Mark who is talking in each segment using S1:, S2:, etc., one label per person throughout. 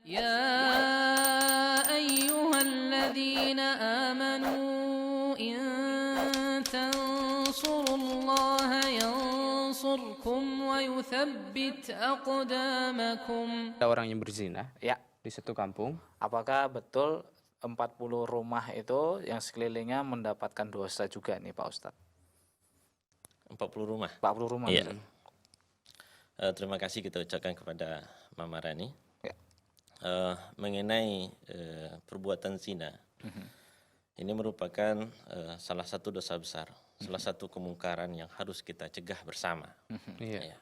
S1: يا أيها الذين آمنوا إن تنصروا الله ينصركم ويثبت أقدامكم.
S2: Ada orang yang berzina
S3: Ya,
S2: di satu kampung.
S3: apakah betul 40 rumah itu yang sekelilingnya mendapatkan dosa juga nih Pak Ustadz?
S4: 40 rumah.
S3: 40 rumah.
S4: Iya.
S3: Ustadz.
S4: Terima kasih kita ucapkan kepada Mama Rani.
S3: Ya.
S4: Mengenai perbuatan zina, ini merupakan salah satu dosa besar, salah satu kemungkaran yang harus kita cegah bersama.
S2: Iya.
S4: Ya.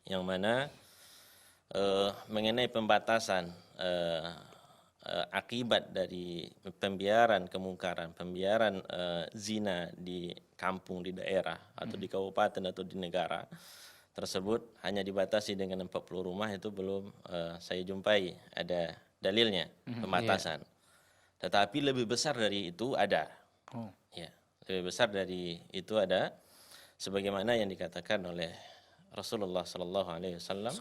S4: Yang mana mengenai pembatasan akibat dari pembiaran kemungkaran, pembiaran zina di kampung, di daerah, atau di kabupaten atau di negara tersebut hanya dibatasi dengan 40 rumah, itu belum saya jumpai ada dalilnya pembatasan. Tetapi lebih besar dari itu ada. Ya, lebih besar dari itu ada, sebagaimana yang dikatakan oleh Rasulullah Sallallahu Alaihi Wasallam,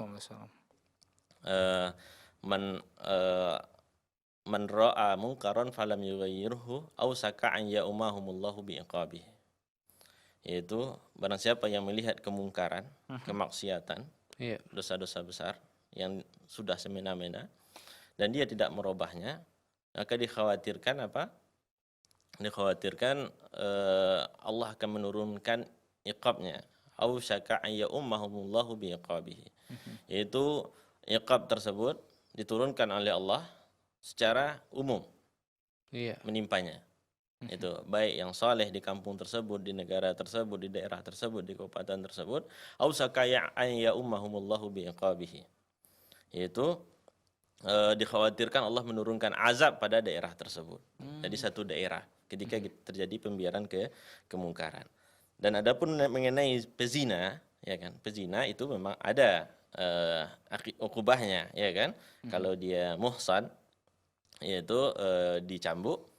S4: man ra'a munkaran falam yughayyirhu aw saka'an ya'umahumullahu bi'iqabih. Yaitu barang siapa yang melihat kemungkaran, kemaksiatan, dosa-dosa besar yang sudah semena-mena dan dia tidak merubahnya, maka dikhawatirkan apa? Dikhawatirkan Allah akan menurunkan iqabnya. Aw saka'an ya'umahumullahu bi'iqabih. Yaitu iqab tersebut diturunkan oleh Allah secara umum, menimpanya. Itu baik yang saleh di kampung tersebut, di negara tersebut, di daerah tersebut, di kabupaten tersebut, au sakaya an ya ummahumullahu biiqabihi. Yaitu dikhawatirkan Allah menurunkan azab pada daerah tersebut. Jadi satu daerah ketika terjadi pembiaran kemungkaran. Dan adapun mengenai pezina, ya kan? Pezina itu memang ada ukubahnya, ya kan? Kalau dia muhsan, yaitu dicambuk.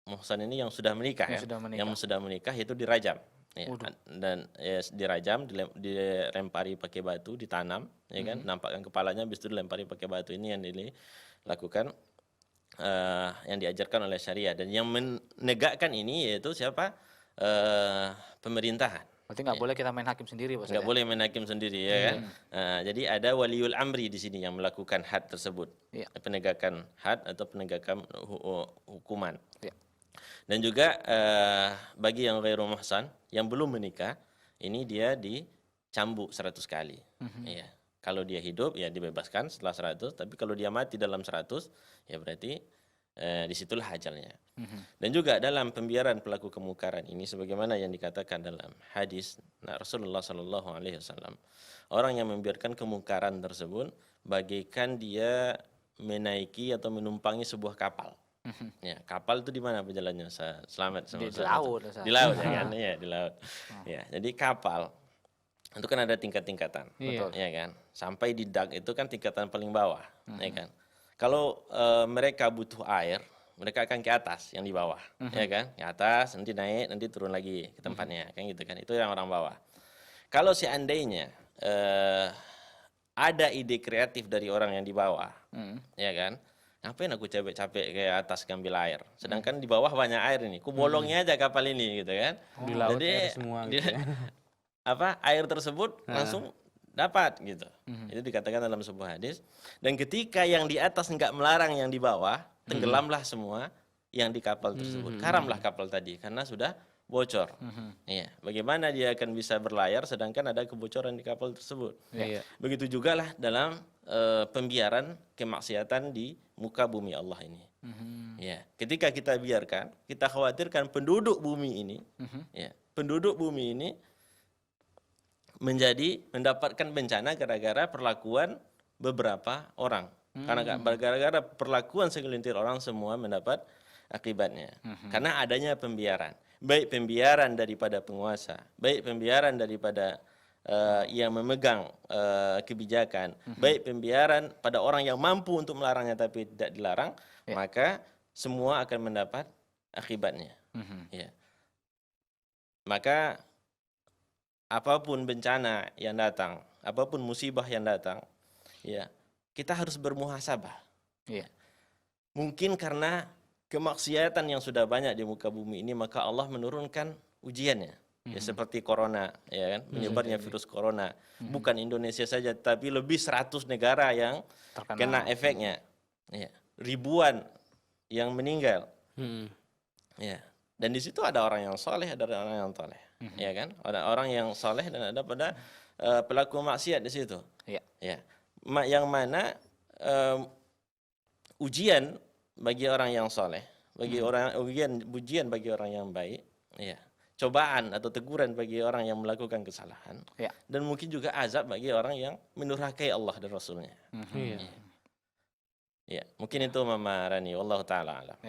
S4: Muhsan ini yang sudah menikah, yang sudah menikah itu dirajam, ya. Dan dirajam, dilempari pakai batu, ditanam, ya kan, nampakkan kepalanya, habis itu dilempari pakai batu. Ini yang dilakukan, yang diajarkan oleh syariah, dan yang menegakkan ini yaitu siapa? Pemerintahan.
S3: Berarti nggak boleh kita main hakim sendiri, Pak.
S4: Nggak boleh main hakim sendiri, ya kan? Jadi ada waliul amri di sini yang melakukan had tersebut, penegakan had atau penegakan hukuman. Dan juga bagi yang ghairu muhsan, yang belum menikah, ini dia dicambuk 100 kali. Ya. Kalau dia hidup, ya dibebaskan setelah 100. Tapi kalau dia mati dalam 100, ya berarti disitulah ajalnya. Dan juga dalam pembiaran pelaku kemungkaran ini, sebagaimana yang dikatakan dalam hadis Rasulullah Sallallahu Alaihi Wasallam, orang yang membiarkan kemungkaran tersebut bagaikan dia menaiki atau menumpangi sebuah kapal. Ya, kapal itu di mana perjalanannya? Selamat sama
S3: di laut.
S4: Di laut, ya kan? Ya, di laut. Ya, jadi kapal itu kan ada tingkat-tingkatan, ya kan? Sampai di dak itu kan tingkatan paling bawah, ya kan? Kalau mereka butuh air, mereka akan ke atas, yang di bawah, ya kan? Ke atas, nanti naik, nanti turun lagi ke tempatnya, kan gitu kan? Itu yang orang bawah. Kalau seandainya ada ide kreatif dari orang yang di bawah, ya kan? Ngapain aku capek-capek ke atas ngambil air? Sedangkan di bawah banyak air ini, ku bolongnya aja kapal ini, gitu kan?
S2: Di laut
S4: Jadi
S2: air semua gitu ya.
S4: air tersebut langsung dapat gitu. Itu dikatakan dalam sebuah hadis. Dan ketika yang di atas enggak melarang yang di bawah, tenggelamlah semua yang di kapal tersebut. Karamlah kapal tadi karena sudah bocor. Iya. Bagaimana dia akan bisa berlayar sedangkan ada kebocoran di kapal tersebut? Begitu juga lah dalam pembiaran kemaksiatan di muka bumi Allah ini. Ya. Ketika kita biarkan, kita khawatirkan penduduk bumi ini, ya, penduduk bumi ini mendapatkan bencana gara-gara perlakuan beberapa orang. Karena gara-gara perlakuan segelintir orang, semua mendapat akibatnya. Karena adanya pembiaran. Baik pembiaran daripada penguasa, baik pembiaran daripada yang memegang kebijakan, baik pembiaran pada orang yang mampu untuk melarangnya tapi tidak dilarang, maka semua akan mendapat akibatnya. Ya. Maka apapun bencana yang datang, apapun musibah yang datang, ya, kita harus bermuhasabah.
S3: Iya.
S4: Mungkin karena kemaksiatan yang sudah banyak di muka bumi ini, maka Allah menurunkan ujiannya. Ya, seperti corona, ya kan, menyebarnya virus corona. Bukan Indonesia saja, tapi lebih 100 negara yang
S3: Terkena.
S4: kena efeknya. Ya, ribuan yang meninggal. Ya. Dan di situ ada orang yang soleh, ada orang yang toleh. Ya kan? Ada orang yang soleh dan ada pada pelaku maksiat di situ.
S3: Iya.
S4: Ya. Yang mana ujian bagi orang yang soleh, bagi orang ujian bagi orang yang baik, ya. Cobaan atau teguran bagi orang yang melakukan kesalahan,
S3: Ya.
S4: dan mungkin juga azab bagi orang yang mendurhakai Allah dan Rasulnya.
S2: Iya.
S4: Ya, mungkin itu Mama Rani. Wallahu taala alam.